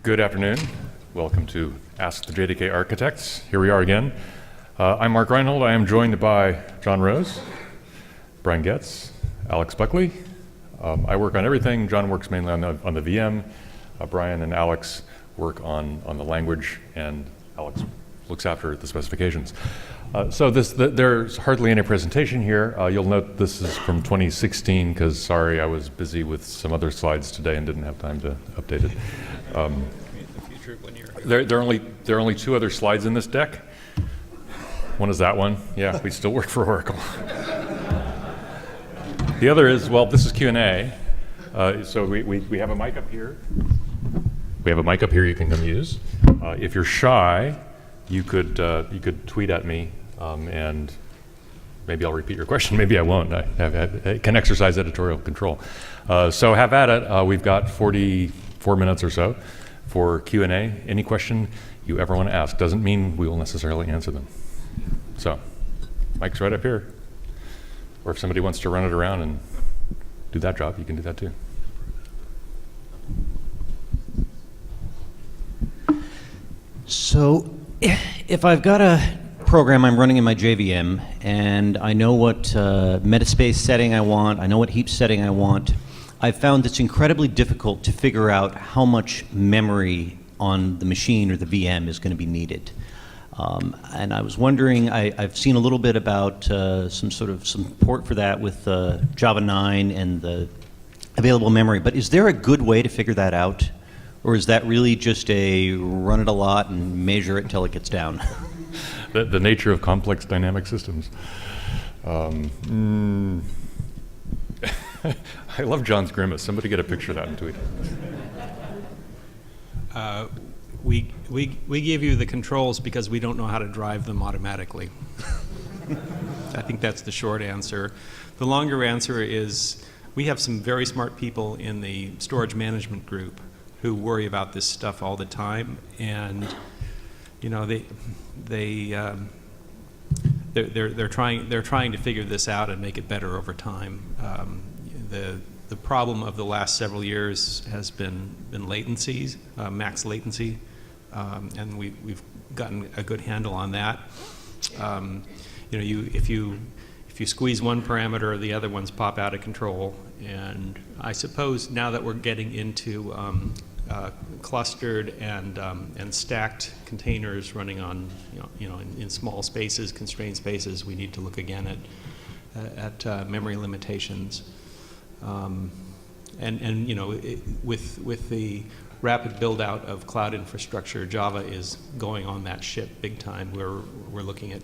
Good afternoon. Welcome to Ask the JDK Architects. Here we are again. I'm Mark Reinhold. I am joined by John Rose, Brian Goetz, Alex Buckley. I work on everything. John works mainly on the VM. Brian and Alex work on the language, and Alex looks after the specifications. So there's hardly any presentation here. You'll note this is from 2016 because, sorry, I was busy with some other slides today and didn't have time to update it. There are only two other slides in this deck. One is that one. Yeah, we still work for Oracle. The other is, well, this is Q&A. So we have a mic up here. We have a mic up here you can come use. If you're shy, you could tweet at me, and maybe I'll repeat your question. Maybe I won't. I can exercise editorial control. So have at it. We've got 44 minutes or so for Q&A. Any question you ever want to ask. Doesn't mean we will necessarily answer them. So, mic's right up here. Or if somebody wants to run it around and do that job, you can do that too. So, if I've got a program I'm running in my JVM and I know what metaspace setting I want, I know what heap setting I want, I've found it's incredibly difficult to figure out how much memory on the machine or the VM is going to be needed. And I was wondering, I've seen a little bit about some support for that with Java 9 and the available memory, but is there a good way to figure that out? Or is that really just a run it a lot and measure it until it gets down? The nature of complex dynamic systems. I love John's grimace. Somebody get a picture of that and tweet it. We give you the controls because we don't know how to drive them automatically. I think that's the short answer. The longer answer is we have some very smart people in the storage management group who worry about this stuff all the time, and you know they're trying to figure this out and make it better over time. The problem of the last several years has been latencies, max latency, and we've gotten a good handle on that. If you squeeze one parameter, the other ones pop out of control. And I suppose now that we're getting into clustered and stacked containers running on in small spaces, constrained spaces, we need to look again at memory limitations. With the rapid build out of cloud infrastructure, Java is going on that ship big time. We're looking at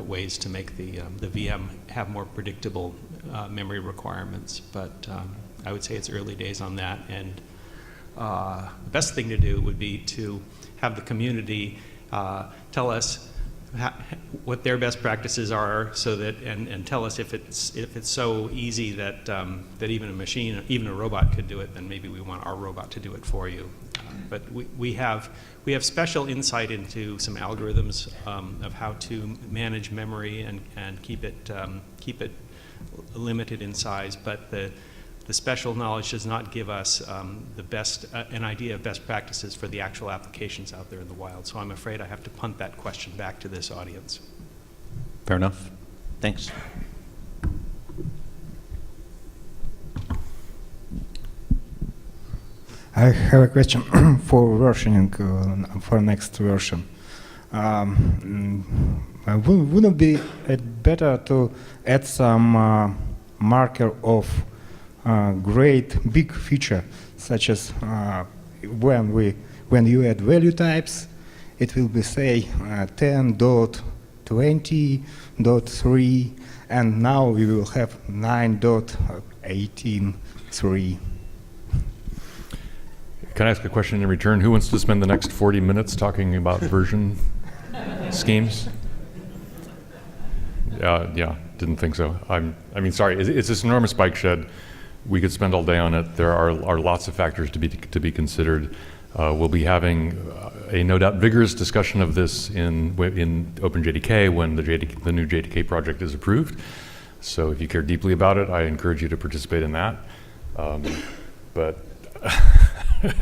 ways to make the VM have more predictable memory requirements, but I would say it's early days on that. And the best thing to do would be to have the community tell us what their best practices are, so that and tell us if it's so easy that that even a machine, even a robot could do it, then maybe we want our robot to do it for you. But we have special insight into some algorithms of how to manage memory and keep it limited in size. But the special knowledge does not give us an idea of best practices for the actual applications out there in the wild. So I'm afraid I have to punt that question back to this audience. Fair enough. Thanks. I have a question for versioning, for next version. Wouldn't it be better to add some marker of great big feature, such as when you add value types, it will be say 10.20.3, and now we will have 9.18.3. Can I ask a question in return? Who wants to spend the next 40 minutes talking about version schemes? Yeah, didn't think so. I mean, sorry, it's this enormous bike shed. We could spend all day on it. There are lots of factors to be considered. We'll be having a no doubt vigorous discussion of this in OpenJDK when the new JDK project is approved. So if you care deeply about it, I encourage you to participate in that. But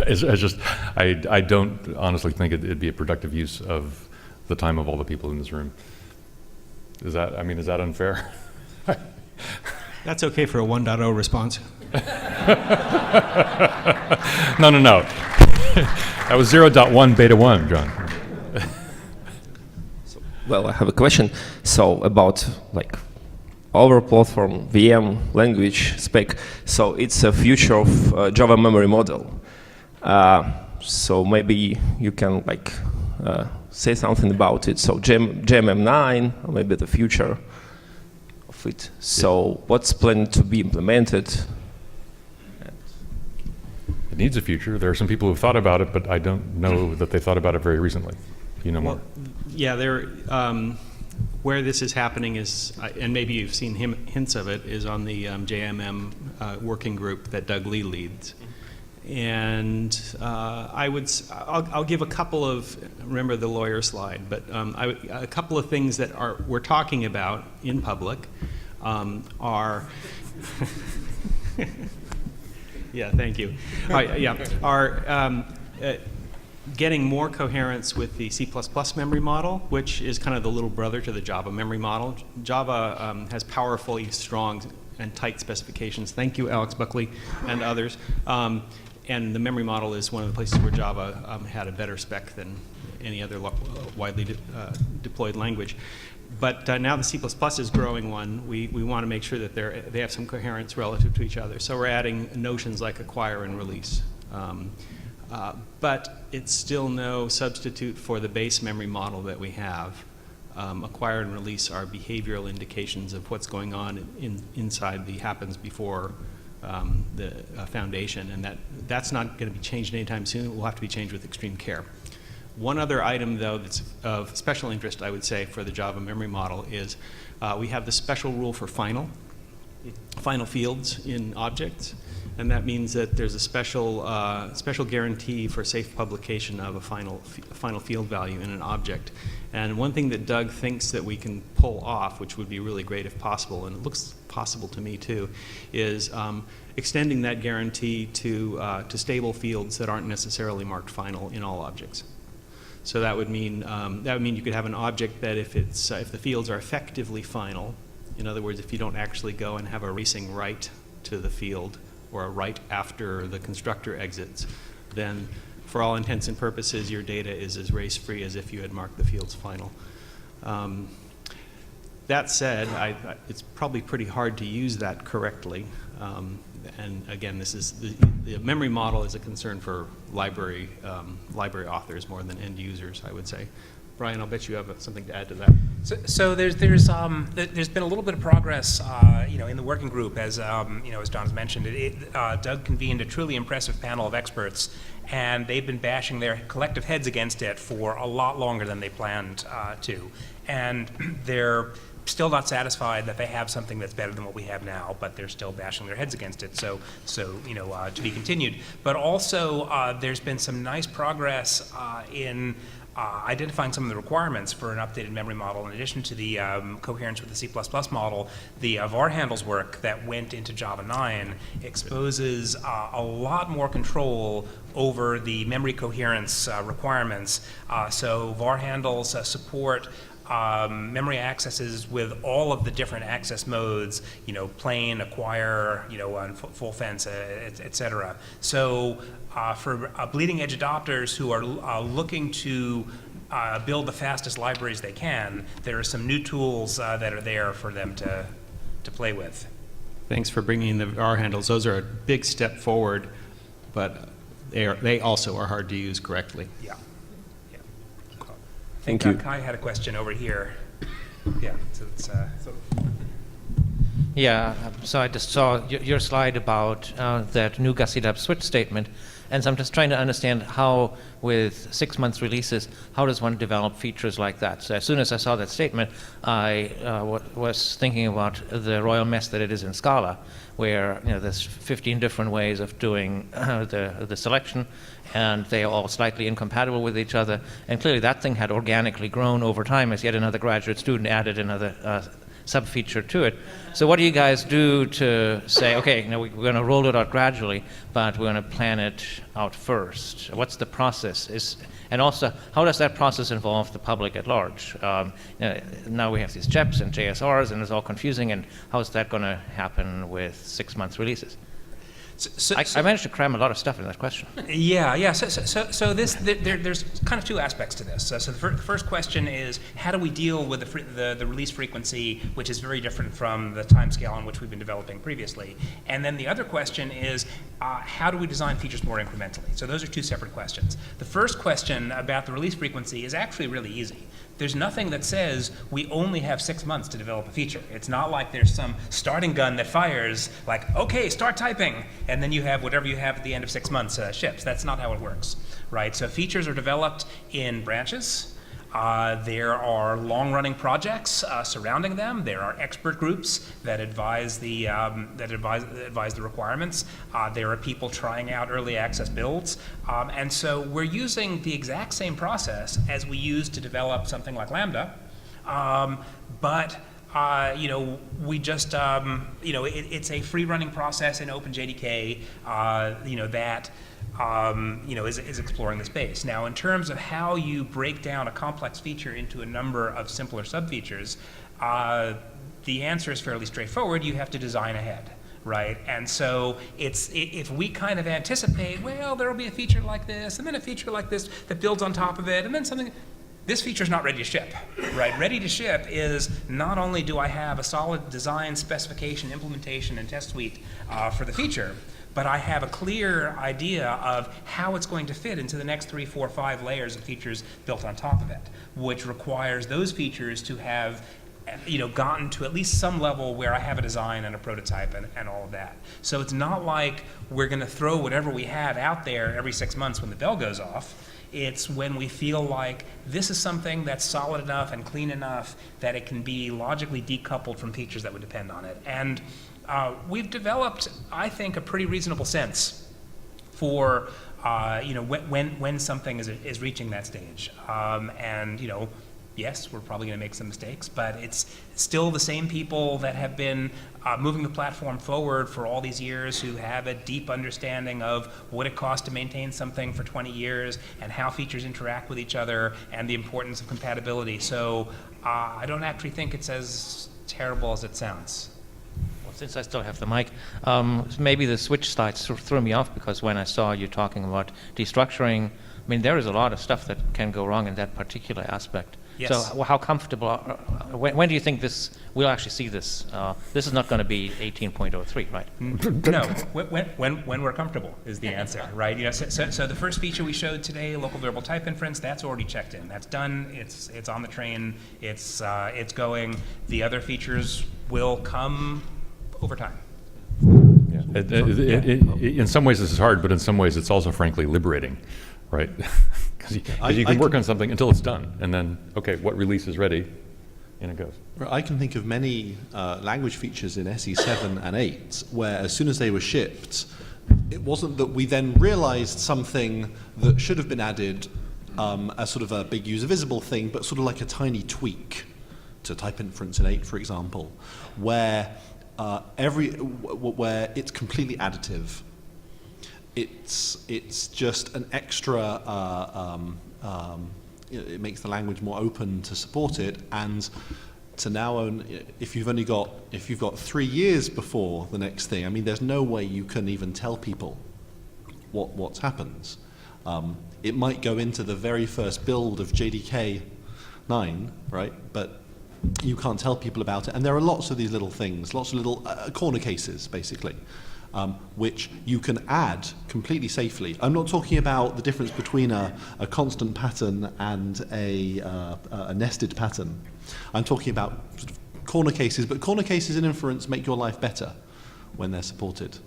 It's just, I don't honestly think it'd be a productive use of the time of all the people in this room. Is that unfair? That's okay for a 1.0 response. No. That was 0.1 beta 1, John. Well, I have a question. So about like our platform VM language spec. So it's a future of Java memory model. So maybe you can like say something about it. So JMM9, or maybe the future of it. So what's planned to be implemented? It needs a future. There are some people who've thought about it, but I don't know that they thought about it very recently. You know more? Yeah, where this is happening is, and maybe you've seen hints of it, is on the JMM working group that Doug Lee leads. And I'll give a couple of, remember the lawyer slide, but a couple of things that we're talking about in public are, yeah, thank you. Are getting more coherence with the C++ memory model, which is kind of the little brother to the Java memory model. Java has powerfully strong and tight specifications. Thank you, Alex Buckley and others. And the memory model is one of the places where Java had a better spec than any other widely deployed language. But now the C++ is growing one. We want to make sure that they have some coherence relative to each other. So we're adding notions like acquire and release. But it's still no substitute for the base memory model that we have. Acquire and release are behavioral indications of what's going on inside the happens before the foundation, and that's not going to be changed anytime soon. It will have to be changed with extreme care. One other item, though, that's of special interest, I would say, for the Java memory model is we have the special rule for final fields in objects. And that means that there's a special guarantee for safe publication of a final field value in an object. And one thing that Doug thinks that we can pull off, which would be really great if possible, and it looks possible to me too, is extending that guarantee to stable fields that aren't necessarily marked final in all objects. So that would mean you could have an object that if the fields are effectively final, in other words, if you don't actually go and have a racing write to the field, or a write after the constructor exits, then for all intents and purposes, your data is as race-free as if you had marked the fields final. That said, it's probably pretty hard to use that correctly. And again, this is the memory model is a concern for library authors more than end users, I would say. Brian, I'll bet you have something to add to that. So there's been a little bit of progress, in the working group, as as John's mentioned. Doug convened a truly impressive panel of experts, and they've been bashing their collective heads against it for a lot longer than they planned to, and they're still not satisfied that they have something that's better than what we have now, but they're still bashing their heads against it. So to be continued. But also, there's been some nice progress in identifying some of the requirements for an updated memory model. In addition to the coherence with the C++ model, the var handles work that went into Java 9 exposes a lot more control over the memory coherence requirements. So var handles support memory accesses with all of the different access modes, plain, acquire, and full fence, et cetera. So for bleeding edge adopters who are looking to build the fastest libraries they can, there are some new tools that are there for them to play with. Thanks for bringing in the var handles. Those are a big step forward, but they also are hard to use correctly. Yeah. Thank you. Kai had a question over here. Yeah. So it's, Yeah, so I just saw your slide about that new Gussie Lab switch statement, and so I'm just trying to understand how, with 6 months releases, how does one develop features like that? So as soon as I saw that statement, I was thinking about the royal mess that it is in Scala, where there's 15 different ways of doing the selection, and they are all slightly incompatible with each other. And clearly that thing had organically grown over time as yet another graduate student added another sub-feature to it. So what do you guys do to say, okay, we're going to roll it out gradually, but we're going to plan it out first? What's the process? And also, how does that process involve the public at large? Now we have these JEPs and JSRs, and it's all confusing, and how is that going to happen with 6-month releases? I managed to cram a lot of stuff in that question. Yeah. So there's kind of two aspects to this. So the first question is, how do we deal with the release frequency, which is very different from the timescale on which we've been developing previously? And then the other question is, how do we design features more incrementally? So those are two separate questions. The first question about the release frequency is actually really easy. There's nothing that says we only have 6 months to develop a feature. It's not like there's some starting gun that fires like, okay, start typing, and then you have whatever you have at the end of 6 months ships. That's not how it works, right? So features are developed in branches. There are long-running projects surrounding them. There are expert groups that advise the requirements. There are people trying out early access builds, and so we're using the exact same process as we use to develop something like Lambda, but we just it's a free-running process in OpenJDK. That. Is exploring the space. Now, in terms of how you break down a complex feature into a number of simpler sub-features, the answer is fairly straightforward. You have to design ahead, right? And so if we kind of anticipate, well, there will be a feature like this, and then a feature like this that builds on top of it, and then something, this feature is not ready to ship, right? Ready to ship is not only do I have a solid design, specification, implementation, and test suite for the feature, but I have a clear idea of how it's going to fit into the next 3, 4, 5 layers of features built on top of it, which requires those features to have gotten to at least some level where I have a design and a prototype and all of that. So it's not like we're going to throw whatever we have out there every 6 months when the bell goes off. It's when we feel like this is something that's solid enough and clean enough that it can be logically decoupled from features that would depend on it. And we've developed, I think, a pretty reasonable sense for when something is reaching that stage. Yes, we're probably going to make some mistakes, but it's still the same people that have been moving the platform forward for all these years, who have a deep understanding of what it costs to maintain something for 20 years and how features interact with each other and the importance of compatibility. So I don't actually think it's as terrible as it sounds. Since I still have the mic, maybe the switch slides threw me off, because when I saw you talking about destructuring, I mean, there is a lot of stuff that can go wrong in that particular aspect. Yes. So how comfortable, when do you think we'll actually see this? This is not going to be 18.03, right? No, when we're comfortable is the answer, right? So the first feature we showed today, local variable type inference, that's already checked in. That's done. It's on the train. It's going. The other features will come over time. Yeah. In some ways this is hard, but in some ways it's also frankly liberating, right? Because you can work on something until it's done, and then, okay, what release is ready, and it goes. I can think of many language features in SE7 and 8 where as soon as they were shipped, it wasn't that we then realized something that should have been added as sort of a big user visible thing, but sort of like a tiny tweak to type inference in 8, for example, where where it's completely additive. It's just an extra. It makes the language more open to support it, and to now own. If you've got 3 years before the next thing, I mean, there's no way you can even tell people what happens. It might go into the very first build of JDK 9, right? But you can't tell people about it, and there are lots of these little things, lots of little corner cases, basically, which you can add completely safely. I'm not talking about the difference between a constant pattern and a nested pattern. I'm talking about sort of corner cases, but corner cases in inference make your life better when they're supported.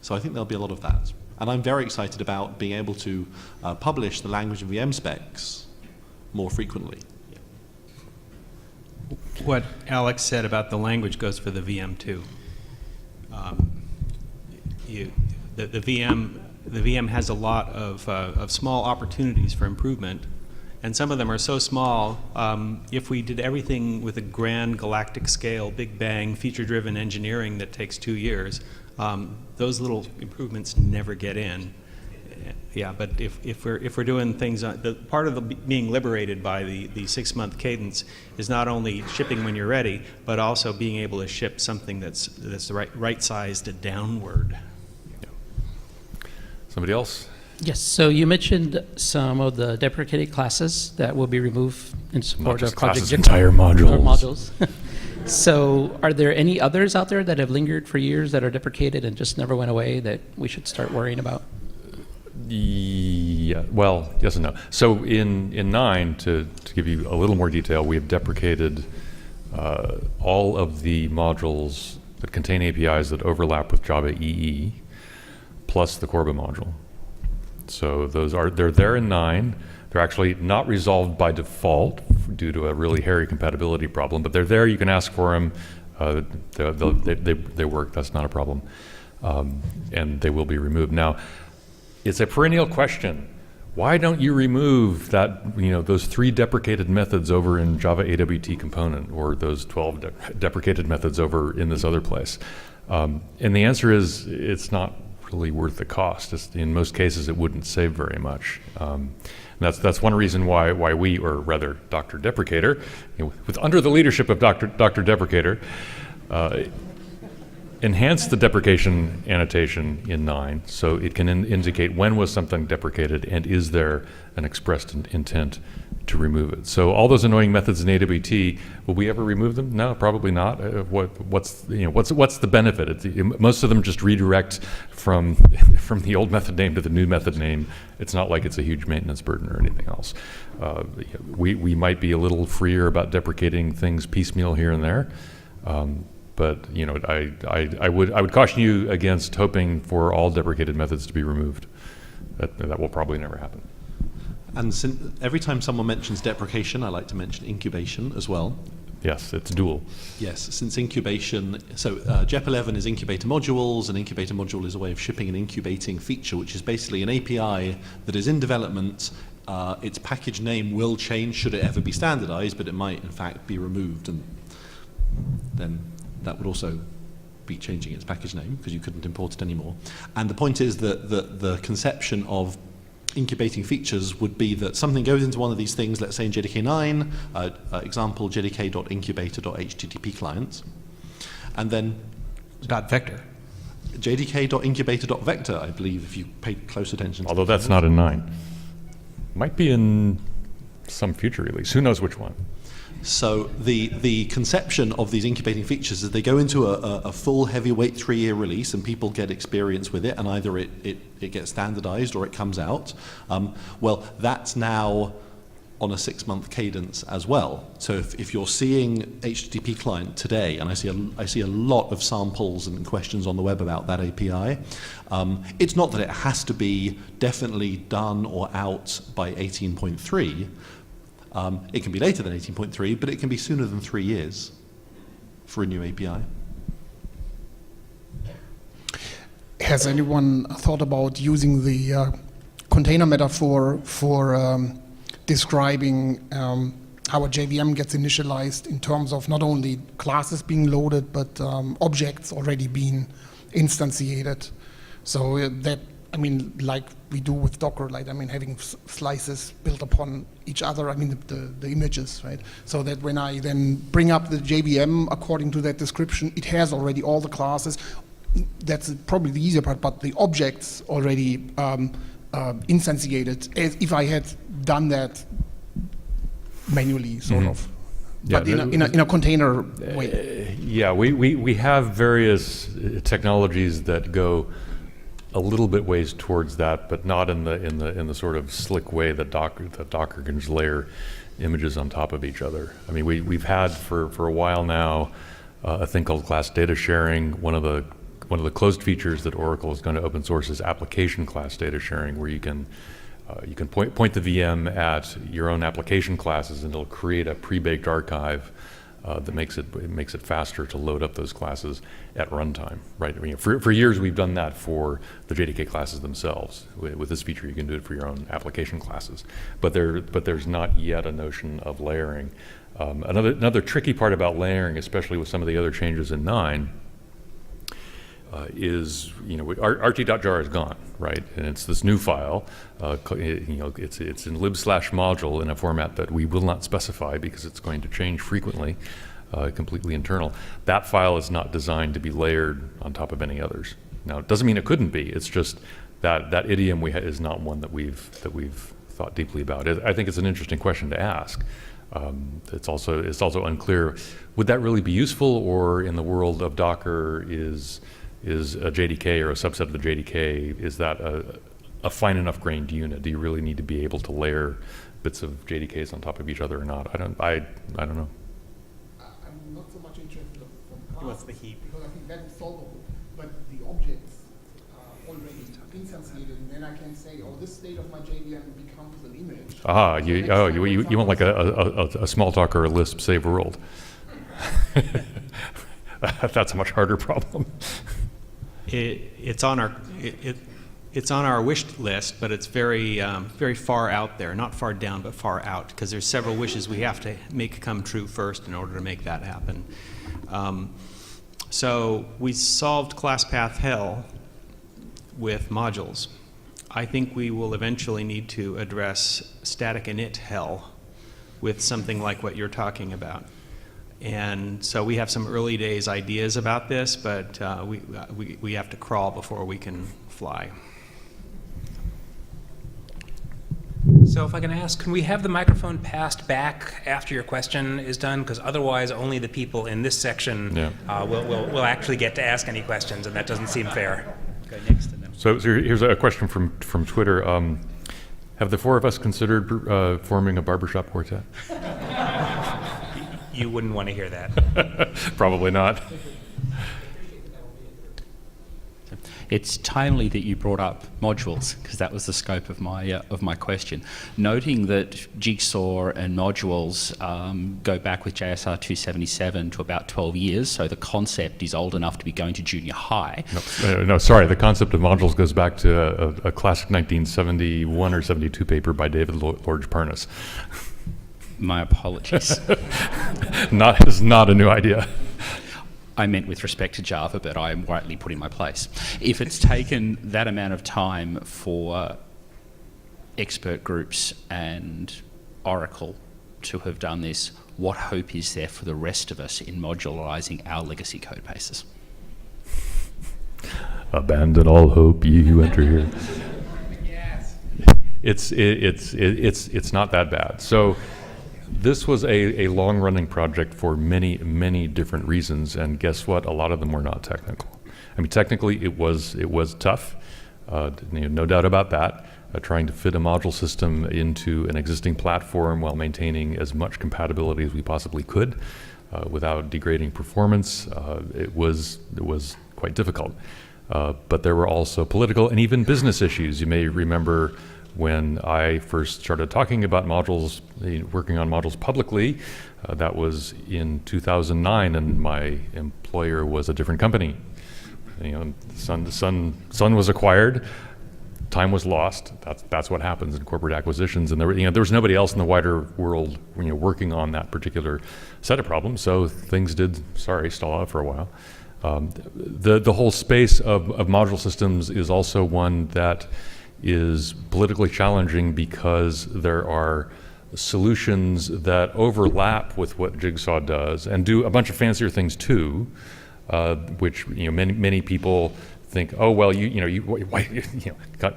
So I think there'll be a lot of that. And I'm very excited about being able to publish the language and VM specs more frequently. What Alex said about the language goes for the VM too. The VM has a lot of small opportunities for improvement, and some of them are so small. If we did everything with a grand galactic scale, Big Bang, feature-driven engineering that takes 2 years, those little improvements never get in. Yeah, but if we're doing things, the part of being liberated by the 6-month cadence is not only shipping when you're ready, but also being able to ship something that's the right sized downward. Somebody else? Yes, so you mentioned some of the deprecated classes that will be removed in support just of Project classes, entire modules. or modules. So are there any others out there that have lingered for years that are deprecated and just never went away that we should start worrying about? Yeah, well, yes and no. So in 9, to give you a little more detail, we have deprecated all of the modules that contain APIs that overlap with Java EE, plus the Corba module. So they're there in 9. They're actually not resolved by default due to a really hairy compatibility problem, but they're there. You can ask for them. They work. That's not a problem, and they will be removed. Now, it's a perennial question. Why don't you remove that? Those 3 deprecated methods over in Java AWT component, or those 12 deprecated methods over in this other place? And the answer is it's not really worth the cost. In most cases, it wouldn't save very much. And that's one reason why we, or rather Dr. Deprecator, under the leadership of Dr. Deprecator, enhance the deprecation annotation in 9 so it can indicate when was something deprecated and is there an expressed intent to remove it. So all those annoying methods in AWT, will we ever remove them? No, probably not. What's the benefit? Most of them just redirect from the old method name to the new method name. It's not like it's a huge maintenance burden or anything else. We might be a little freer about deprecating things piecemeal here and there. But I would caution you against hoping for all deprecated methods to be removed. That will probably never happen. And every time someone mentions deprecation, I like to mention incubation as well. Yes, it's dual. Yes, since incubation, so JEP 11 is incubator modules. An incubator module is a way of shipping an incubating feature, which is basically an API that is in development. Its package name will change should it ever be standardized, but it might in fact be removed, and then that would also be changing its package name because you couldn't import it anymore. And the point is that the conception of incubating features would be that something goes into one of these things, let's say in JDK 9, example jdk.incubator.http client, and then .vector. jdk.incubator.vector, I believe, if you paid close attention. Although that's not in 9. Might be in some future release. Who knows which one? So the conception of these incubating features is they go into a full heavyweight 3-year release and people get experience with it, and either it gets standardized or it comes out. Well, that's now on a 6-month cadence as well. So if you're seeing HTTP client today, and I see a lot of samples and questions on the web about that API, it's not that it has to be definitely done or out by 18.3. It can be later than 18.3, but it can be sooner than 3 years for a new API. Has anyone thought about using the container metaphor for describing how a JVM gets initialized in terms of not only classes being loaded, but objects already being instantiated? So that, like we do with Docker, having slices built upon each other, the images, right? So that when I then bring up the JVM according to that description, it has already all the classes. That's probably the easier part, but the objects already instantiated, as if I had done that manually, sort of. But in a container way. Yeah, we have various technologies that go a little bit ways towards that, but not in the sort of slick way that Docker can just layer images on top of each other. We've had for a while now a thing called class data sharing. One of the closed features that Oracle is going to open source is application class data sharing, where you can point the VM at your own application classes and it'll create a pre-baked archive that makes it faster to load up those classes at runtime, right? I mean, for years we've done that for the JDK classes themselves. With this feature, you can do it for your own application classes, but there's not yet a notion of layering. Another tricky part about layering, especially with some of the other changes in 9, is rt.jar is gone, right? And it's this new file. It's in lib/module in a format that we will not specify because it's going to change frequently, completely internal. That file is not designed to be layered on top of any others. Now, it doesn't mean it couldn't be. It's just that idiom is not one that we've thought deeply about. I think it's an interesting question to ask. It's also unclear. Would that really be useful, or in the world of Docker is a JDK or a subset of the JDK, is that a fine enough grained unit? Do you really need to be able to layer bits of JDKs on top of each other or not? I don't know. I'm not so much interested from class. What's the heap? Because I think that is solvable, but the objects are already instantiated, and then I can say, oh, this state of my JVM becomes an image. You want like a Smalltalk or a Lisp save world. That's a much harder problem. It's on our wish list, but it's very very far out there. Not far down, but far out, because there's several wishes we have to make come true first in order to make that happen. So we solved class path hell with modules. I think we will eventually need to address static init hell with something like what you're talking about. And so we have some early days ideas about this, but we have to crawl before we can fly. So if I can ask, can we have the microphone passed back after your question is done? Because otherwise only the people in this section will actually get to ask any questions, and that doesn't seem fair. Go next to them. So here's a question from Twitter. Have the four of us considered forming a barbershop quartet? You wouldn't want to hear that. Probably not. It's timely that you brought up modules, because that was the scope of my question. Noting that Jigsaw and modules go back with JSR 277 to about 12 years, so the concept is old enough to be going to junior high. No, sorry. The concept of modules goes back to a classic 1971 or 72 paper by David Lorge Parnas. My apologies. It's not a new idea. I meant with respect to Java, but I am rightly put in my place. If it's taken that amount of time for expert groups and Oracle to have done this, what hope is there for the rest of us in modularizing our legacy code bases? Abandon all hope, ye who enter here. Yes. It's not that bad. So this was a long-running project for many, many different reasons, and guess what? A lot of them were not technical. I mean, technically, it was tough, no doubt about that. Trying to fit a module system into an existing platform while maintaining as much compatibility as we possibly could, without degrading performance, it was quite difficult. But there were also political and even business issues. You may remember when I first started talking about modules, working on modules publicly, that was in 2009, and my employer was a different company. Sun was acquired, time was lost. That's what happens in corporate acquisitions, and there was nobody else in the wider world working on that particular set of problems, so things did stall out for a while. The whole space of module systems is also one that is politically challenging because there are solutions that overlap with what Jigsaw does and do a bunch of fancier things too, which many people think, oh well, got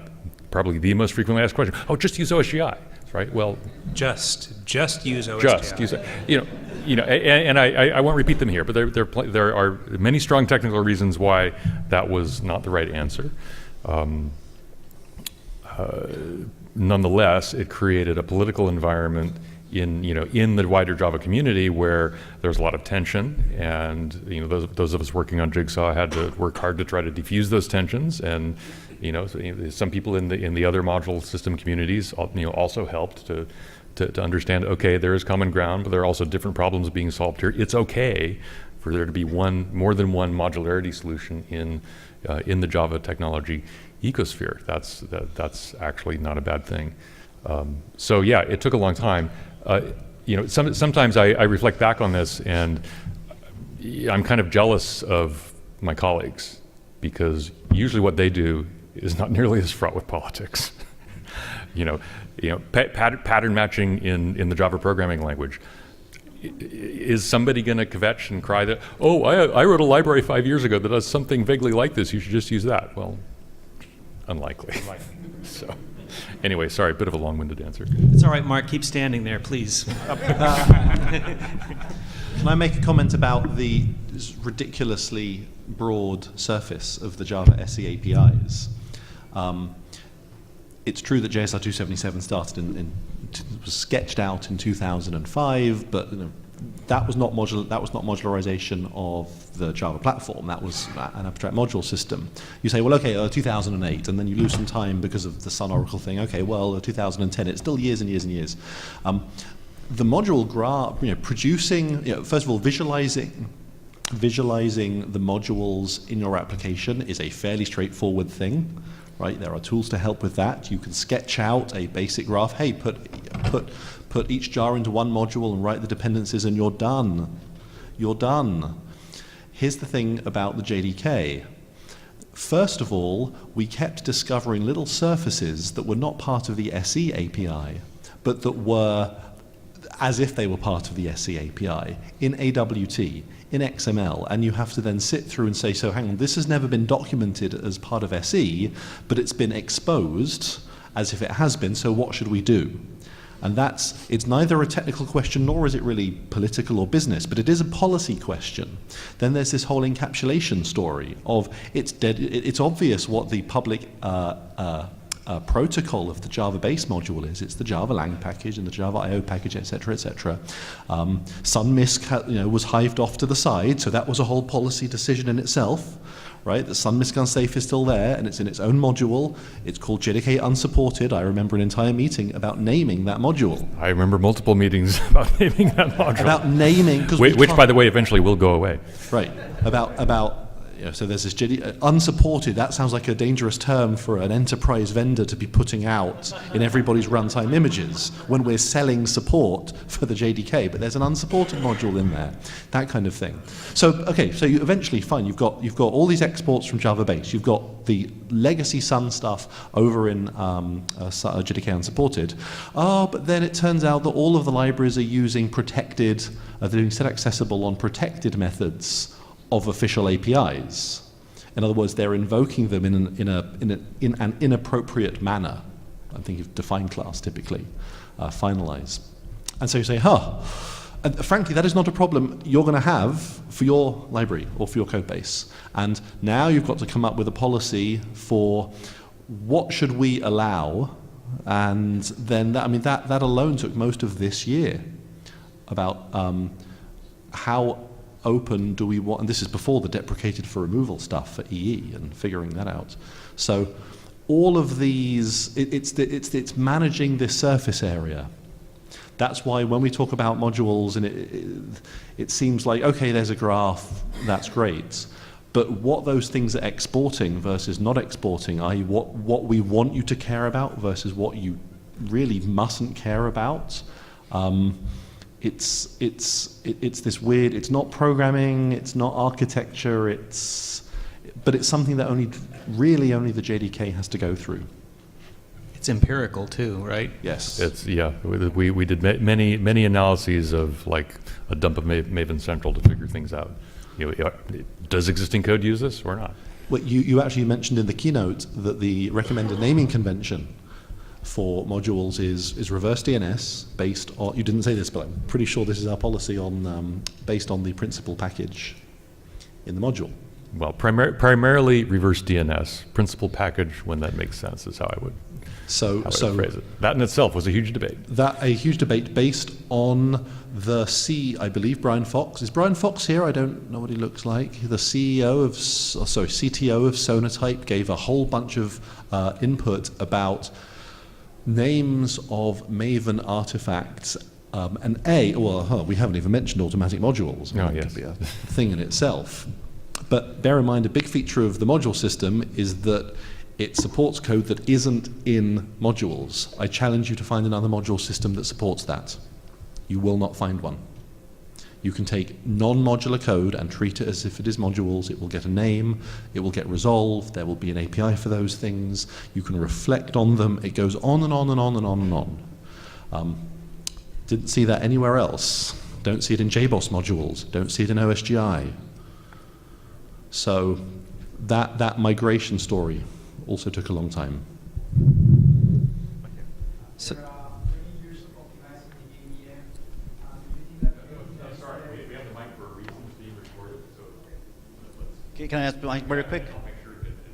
probably the most frequently asked question. Oh, just use OSGI, right? Well, just use OSGI. Just use it. And I won't repeat them here, but there are many strong technical reasons why that was not the right answer. Nonetheless, it created a political environment in the wider Java community where there's a lot of tension, and those of us working on Jigsaw had to work hard to try to diffuse those tensions, and some people in the other module system communities also helped to understand, okay, there is common ground, but there are also different problems being solved here. It's okay for there to be more than one modularity solution in the Java technology ecosphere. That's actually not a bad thing. So yeah, it took a long time. Sometimes I reflect back on this, and I'm kind of jealous of my colleagues, because usually what they do is not nearly as fraught with politics. Pattern matching in the Java programming language. Is somebody going to kvetch and cry that, oh, I wrote a library 5 years ago that does something vaguely like this, you should just use that? Well, unlikely. So, anyway, sorry, bit of a long-winded answer. It's all right, Mark, keep standing there, please. Can I make a comment about the ridiculously broad surface of the Java SE APIs? It's true that JSR 277 started was sketched out in 2005, but that was not modularization of the Java platform. That was an abstract module system. You say, well, okay, 2008, and then you lose some time because of the Sun Oracle thing. Okay, well, 2010. It's still years and years and years. The module graph, producing, first of all, visualizing the modules in your application is a fairly straightforward thing. Right, there are tools to help with that. You can sketch out a basic graph. Hey, put each jar into one module and write the dependencies, and you're done. You're done. Here's the thing about the JDK. First of all, we kept discovering little surfaces that were not part of the SE API, but that were as if they were part of the SE API in AWT, in XML, and you have to then sit through and say, so hang on, this has never been documented as part of SE, but it's been exposed as if it has been, so what should we do? And it's neither a technical question nor is it really political or business, but it is a policy question. Then there's this whole encapsulation story of it's obvious what the public protocol of the Java base module is. It's the Java lang package and the Java IO package, etc., etc. SunMISC was hived off to the side, so that was a whole policy decision in itself, right? The SunMISC unsafe is still there, and it's in its own module. It's called JDK unsupported. I remember an entire meeting about naming that module. I remember multiple meetings about naming that module. About naming, which, by the way, eventually will go away. Right. So there's this unsupported. That sounds like a dangerous term for an enterprise vendor to be putting out in everybody's runtime images when we're selling support for the JDK. But there's an unsupported module in there, that kind of thing. So okay, so you eventually fine. You've got all these exports from Java base. You've got the legacy Sun stuff over in JDK unsupported. But then it turns out that all of the libraries are using protected. They're doing set accessible on protected methods of official APIs. In other words, they're invoking them in an inappropriate manner. I'm thinking of define class typically, finalize. And so you say, and frankly, that is not a problem you're going to have for your library or for your code base. And now you've got to come up with a policy for what should we allow, and then that alone took most of this year about how open do we want, and this is before the deprecated for removal stuff for EE and figuring that out. So all of these, it's managing this surface area. That's why when we talk about modules, and it seems like, okay, there's a graph, that's great. But what those things are exporting versus not exporting, i.e. what we want you to care about versus what you really mustn't care about, it's this weird, it's not programming, it's not architecture, but it's something that only the JDK has to go through. It's empirical too, right? Yes. We did many analyses of like a dump of Maven Central to figure things out. Does existing code use this or not? Well, you actually mentioned in the keynote that the recommended naming convention for modules is reverse DNS based on, you didn't say this, but I'm pretty sure this is our policy on based on the principal package in the module. Well, primarily reverse DNS, principal package when that makes sense is how I would phrase it. That in itself was a huge debate. A huge debate based on I believe Brian Fox. Is Brian Fox here? I don't know what he looks like. The CTO of Sonatype gave a whole bunch of input about names of Maven artifacts, we haven't even mentioned automatic modules. Oh, That yes. could be a thing in itself. But bear in mind, a big feature of the module system is that it supports code that isn't in modules. I challenge you to find another module system that supports that. You will not find one. You can take non-modular code and treat it as if it is modules. It will get a name, it will get resolved, there will be an API for those things, you can reflect on them, it goes on and on and on and on and on. Didn't see that anywhere else. Don't see it in JBoss modules, don't see it in OSGI. So that migration story also took a long time. So, Okay, can I ask like, very quick?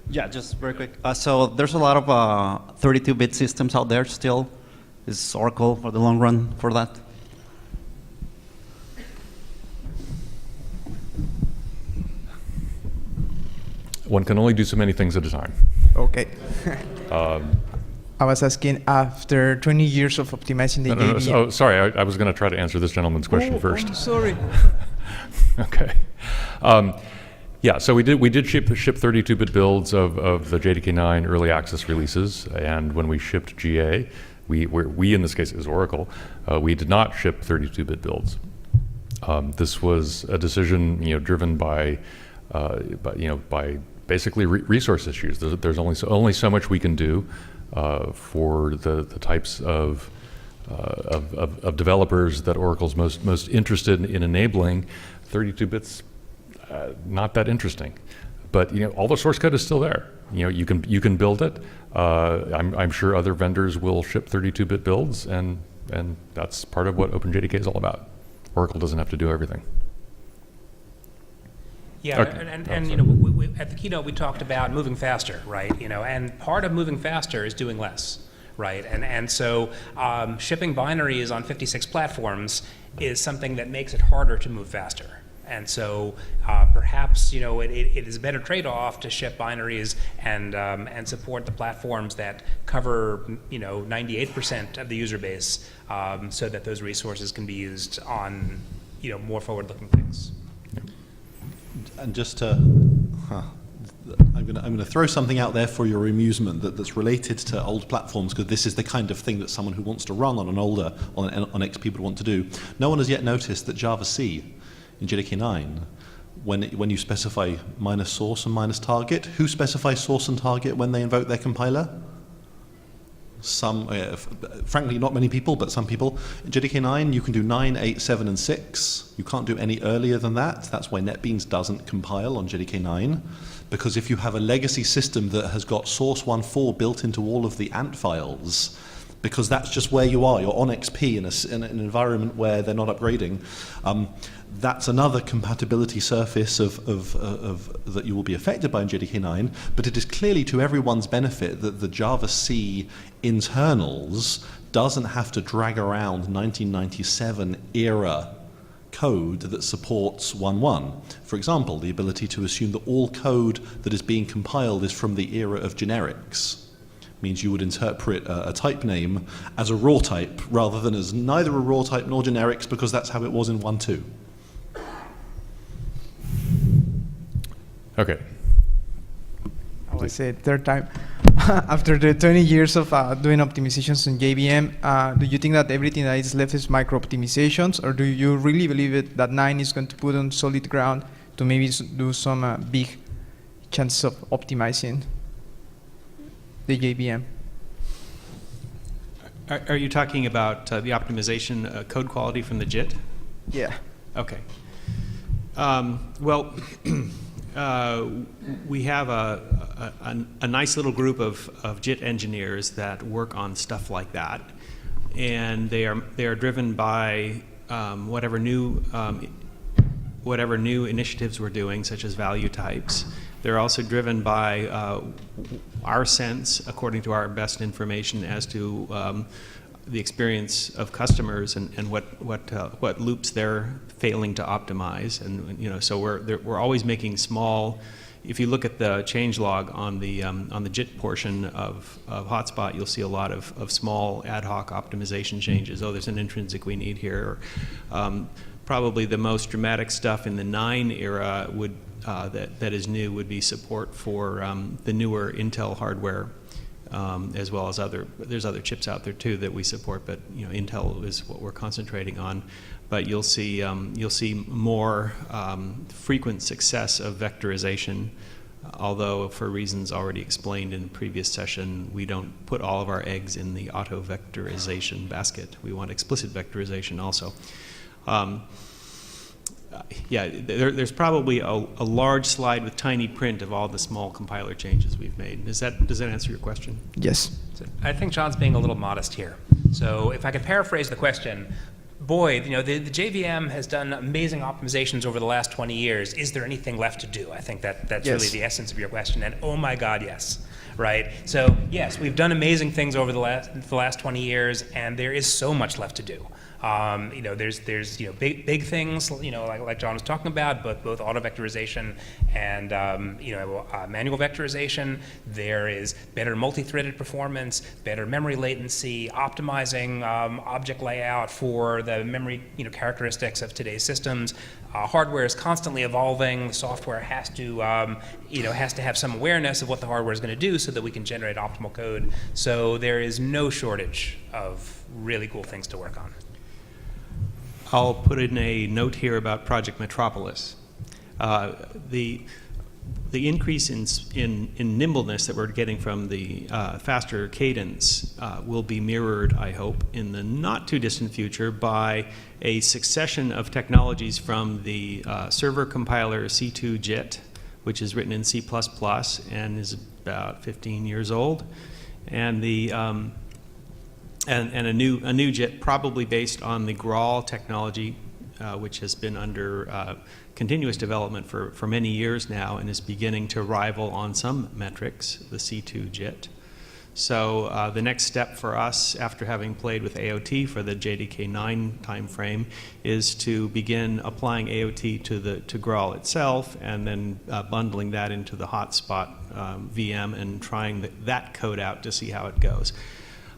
Yeah, just very quick. So there's a lot of 32-bit systems out there still. Is Oracle for the long run for that? One can only do so many things at a time. okay. I was asking, after 20 years of optimizing the JVM. Oh, sorry, I was going to try to answer this gentleman's question first. I'm sorry. Okay. Yeah, so we did ship 32-bit builds of the JDK 9 early access releases, and when we shipped GA, we in this case is Oracle, we did not ship 32-bit builds. This was a decision, driven by basically resource issues. There's only so much we can do for the types of developers that Oracle's most interested in enabling. 32 bits, not that interesting, but all the source code is still there. You can build it. I'm sure other vendors will ship 32-bit builds, and that's part of what OpenJDK is all about. Oracle doesn't have to do everything. Yeah, Okay. and we, at the keynote we talked about moving faster, right? And part of moving faster is doing less, right? And so shipping binaries on 56 platforms is something that makes it harder to move faster. And so perhaps it is a better trade-off to ship binaries and support the platforms that cover 98% of the user base, so that those resources can be used on more forward-looking things. And just to, I'm going to throw something out there for your amusement that's related to old platforms, because this is the kind of thing that someone who wants to run on on XP would want to do. No one has yet noticed that Java C in JDK 9, when you specify minus source and minus target, who specifies source and target when they invoke their compiler? Frankly, not many people, but some people. In JDK 9, you can do 9, 8, 7, and 6. You can't do any earlier than that. That's why NetBeans doesn't compile on JDK 9. Because if you have a legacy system that has got source 1.4 built into all of the ANT files, because that's just where you are, you're on XP in an environment where they're not upgrading, that's another compatibility surface that you will be affected by in JDK 9, but it is clearly to everyone's benefit that the Java C internals doesn't have to drag around 1997 era code that supports 1.1. For example, the ability to assume that all code that is being compiled is from the era of generics means you would interpret a type name as a raw type rather than as neither a raw type nor generics, because that's how it was in 1.2. Okay. I would say third time. After the 20 years of doing optimizations in JVM, do you think that everything that is left is micro optimizations, or do you really believe that 9 is going to put on solid ground to maybe do some big chances of optimizing the JVM? Are you talking about the optimization code quality from the JIT? Yeah. Okay. Well, we have a nice little group of JIT engineers that work on stuff like that, and they are driven by whatever new initiatives we're doing, such as value types. They're also driven by our sense, according to our best information, as to the experience of customers and what loops they're failing to optimize. And so we're always making small if you look at the changelog on the JIT portion of Hotspot, you'll see a lot of small ad hoc optimization changes. Oh, there's an intrinsic we need here. Probably the most dramatic stuff in the 9 era would that is new would be support for the newer Intel hardware, as well as there's other chips out there too that we support, but Intel is what we're concentrating on. But you'll see more frequent success of vectorization, although for reasons already explained in the previous session, we don't put all of our eggs in the auto vectorization basket. We want explicit vectorization also. There's probably a large slide with tiny print of all the small compiler changes we've made. Does that answer your question? Yes. So I think John's being a little modest here. So if I could paraphrase the question, boy, the JVM has done amazing optimizations over the last 20 years. Is there anything left to do? I think that's Yes. really the essence of your question. And oh my God, yes. Right? So yes, we've done amazing things over the last 20 years, and there is so much left to do. There's big things like John was talking about, both auto vectorization and manual vectorization. There is better multi-threaded performance, better memory latency, optimizing object layout for the memory characteristics of today's systems. Hardware is constantly evolving. The software has to have some awareness of what the hardware is going to do so that we can generate optimal code. So there is no shortage of really cool things to work on. I'll put in a note here about Project Metropolis. The increase in nimbleness that we're getting from the faster cadence will be mirrored, I hope, in the not too distant future by a succession of technologies from the server compiler C2 JIT, which is written in C++ and is about 15 years old, and and a new JIT probably based on the Graal technology, which has been under continuous development for many years now and is beginning to rival on some metrics the C2 JIT. So the next step for us, after having played with AOT for the JDK 9 timeframe, is to begin applying AOT to Graal itself and then bundling that into the Hotspot VM and trying that code out to see how it goes.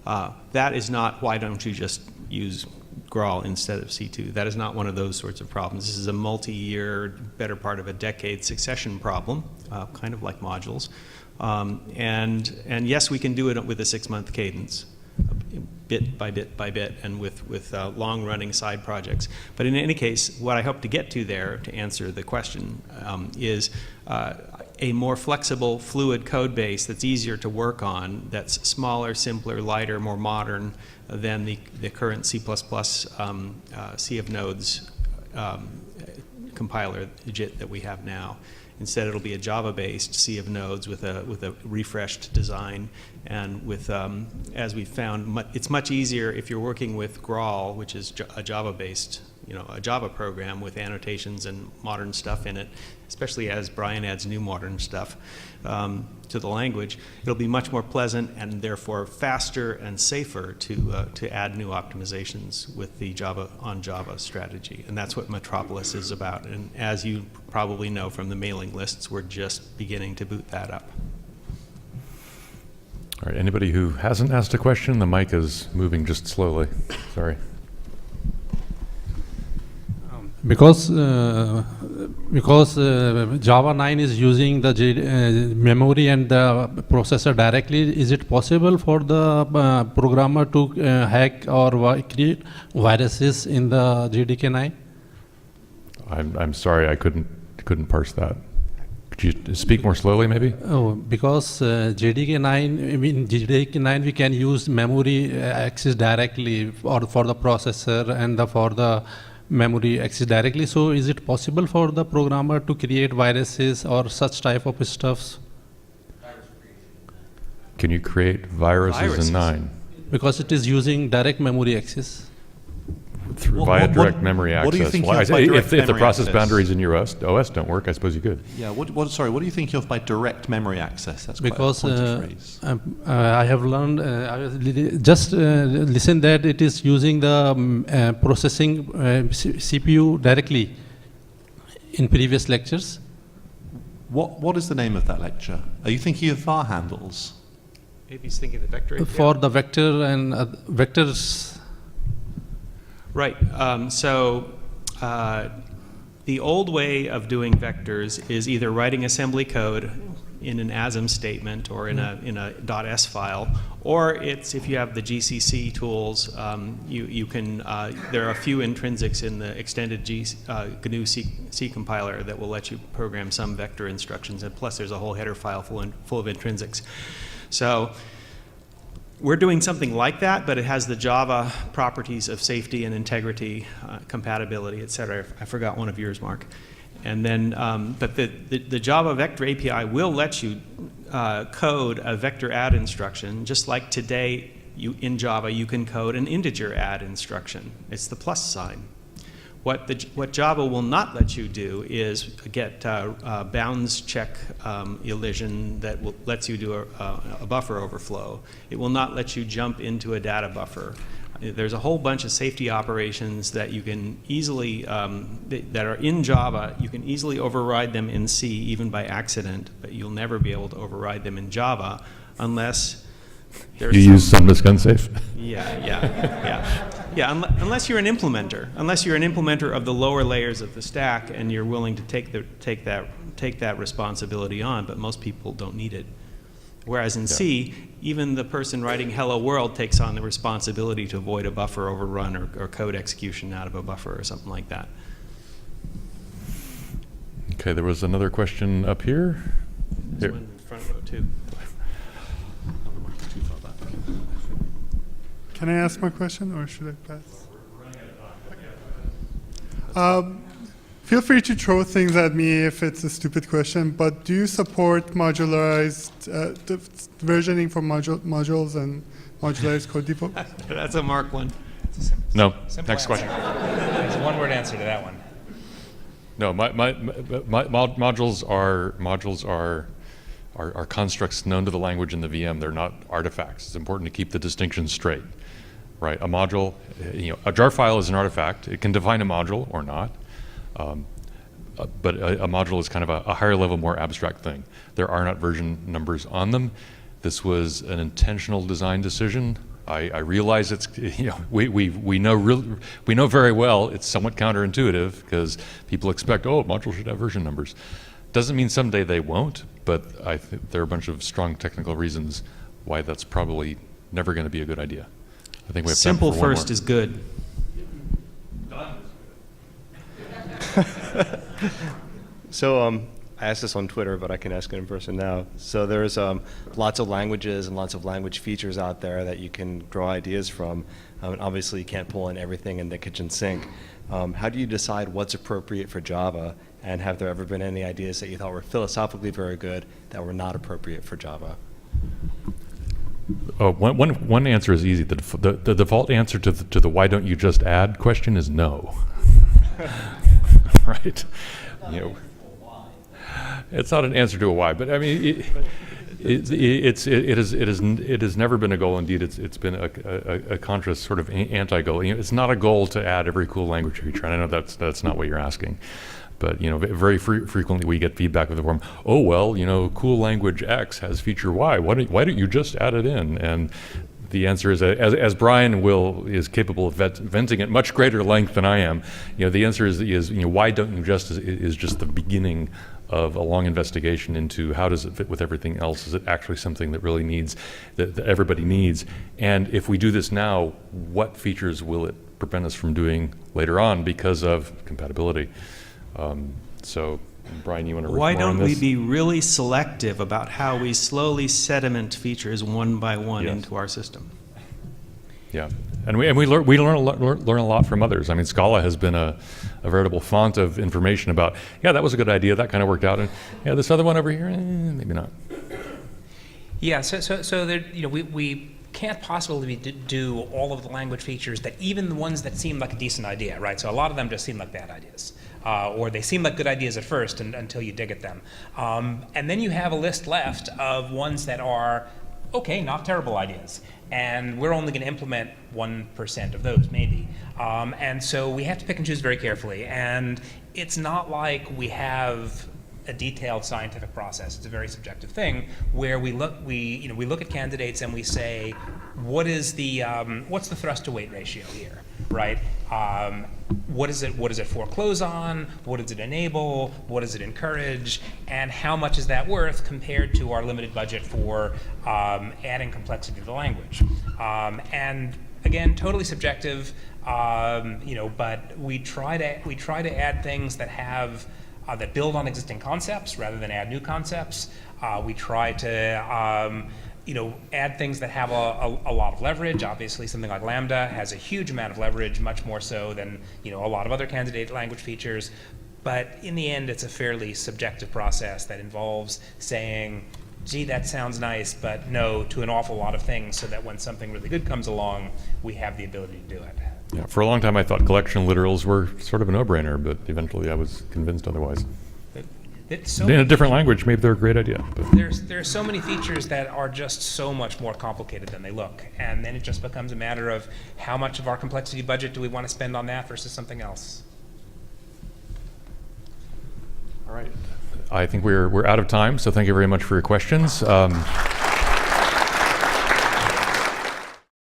That is not, why don't you just use Graal instead of C2? That is not one of those sorts of problems. This is a multi-year, better part of a decade succession problem, kind of like modules. And yes, we can do it with a 6-month cadence, bit by bit by bit, and with long-running side projects. But in any case, what I hope to get to there, to answer the question, is a more flexible, fluid code base that's easier to work on, that's smaller, simpler, lighter, more modern than the current C++ C of nodes compiler JIT that we have now. Instead, it'll be a Java-based C of nodes with a refreshed design, and with, as we found, it's much easier if you're working with Graal, which is a Java-based, a Java program with annotations and modern stuff in it, especially as Brian adds new modern stuff to the language. It'll be much more pleasant and therefore faster and safer to add new optimizations with the Java on Java strategy. And that's what Metropolis is about. And as you probably know from the mailing lists, we're just beginning to boot that up. All right, anybody who hasn't asked a question, the mic is moving just slowly. Sorry. Because Java 9 is using the memory and the processor directly, is it possible for the programmer to hack or create viruses in the JDK 9? I'm sorry, I couldn't parse that. Could you speak more slowly, maybe? Oh, because JDK 9 we can use memory access directly or for the processor and for the memory access directly. So is it possible for the programmer to create viruses or such type of stuffs? Can you create viruses in 9? Because it is using direct memory access. Via direct memory access. What do you think if the memory process access? boundaries in your OS don't work, I suppose you could. Yeah, sorry, what do you think of by direct memory access? That's because quite a pointy phrase. I have learned, just listen that it is using the processing CPU directly in previous lectures. What is the name of that lecture? Are you thinking of var handles? Maybe he's thinking of the vector API. For the vector and vectors. Right. The old way of doing vectors is either writing assembly code in an ASM statement or in a .s file, or it's if you have the GCC tools, you can. There are a few intrinsics in the extended GNU C compiler that will let you program some vector instructions, and plus there's a whole header file full of intrinsics. So we're doing something like that, but it has the Java properties of safety and integrity, compatibility, et cetera. I forgot one of yours, Mark. And then, but the Java Vector API will let you code a vector add instruction, just like today in Java you can code an integer add instruction. It's the plus sign. What Java will not let you do is get bounds check elision that lets you do a buffer overflow. It will not let you jump into a data buffer. There's a whole bunch of safety operations that you can easily, that are in Java. You can easily override them in C, even by accident, but you'll never be able to override them in Java unless there's use some that's unsafe. Unless you're an implementer. Unless you're an implementer of the lower layers of the stack and you're willing to take that responsibility on, but most people don't need it. Whereas in C, even the person writing Hello World takes on the responsibility to avoid a buffer overrun or code execution out of a buffer or something like that. Okay, there was another question up here. There's one in the front row too. Can I ask my question, or should I pass? Feel free to throw things at me if it's a stupid question, but do you support modularized versioning for modules and modularized code depot? That's a Mark one. No. Simple Next question. There's a one-word answer to that one. No, my modules are constructs known to the language in the VM. They're not artifacts. It's important to keep the distinction straight, right? A module, a jar file is an artifact. It can define a module or not. But a module is kind of a higher level, more abstract thing. There are not version numbers on them. This was an intentional design decision. I realize it's, we know very well it's somewhat counterintuitive because people expect, modules should have version numbers. Doesn't mean someday they won't, but I think there are a bunch of strong technical reasons why that's probably never going to be a good idea. I think we have time for one more. Simple first is good. So I asked this on Twitter, but I can ask it in person now. So there's lots of languages and lots of language features out there that you can grow ideas from. And obviously, you can't pull in everything in the kitchen sink. How do you decide what's appropriate for Java? And have there ever been any ideas that you thought were philosophically very good that were not appropriate for Java? One answer is easy. The default answer to the why don't you just add question is no. Right? It's not an answer to a why, but I mean, it has never been a goal. Indeed, it's been a conscious sort of anti-goal. It's not a goal to add every cool language feature. And I know that's not what you're asking, but very frequently we get feedback with the forum. Oh well, cool language X has feature Y. Why don't you just add it in? And the answer is, as Brian is capable of venting at much greater length than I am. The answer is why don't you just is just the beginning of a long investigation into how does it fit with everything else? Is it actually something that really needs, that everybody needs? And if we do this now, what features will it prevent us from doing later on because of compatibility? So, Brian, you want to report on this? Why don't we be really selective about how we slowly sediment features one by one into our system? Yeah, and we learn a lot from others. I mean, Scala has been a veritable font of information about, that was a good idea, that kind of worked out, and this other one over here, maybe not. Yeah, so there, we can't possibly do all of the language features that even the ones that seem like a decent idea, right? So a lot of them just seem like bad ideas. Or they seem like good ideas at first until you dig at them. And then you have a list left of ones that are, okay, not terrible ideas. And we're only going to implement 1% of those, maybe. And so we have to pick and choose very carefully. And it's not like we have a detailed scientific process. It's a very subjective thing where we look at candidates and we say, what's the thrust to weight ratio here, right? What does it foreclose on? What does it enable? What does it encourage? And how much is that worth compared to our limited budget for adding complexity to the language? And again, totally subjective, but we try to add things that have that build on existing concepts rather than add new concepts. We try to add things that have a lot of leverage. Obviously, something like Lambda has a huge amount of leverage, much more so than a lot of other candidate language features. But in the end, it's a fairly subjective process that involves saying, gee, that sounds nice, but no to an awful lot of things, so that when something really good comes along, we have the ability to do it. Yeah, for a long time I thought collection literals were sort of a no-brainer, but eventually I was convinced otherwise. In a different language, maybe they're a great idea. But There are so many features that are just so much more complicated than they look, and then it just becomes a matter of how much of our complexity budget do we want to spend on that versus something else. All right. I think we're out of time, so thank you very much for your questions.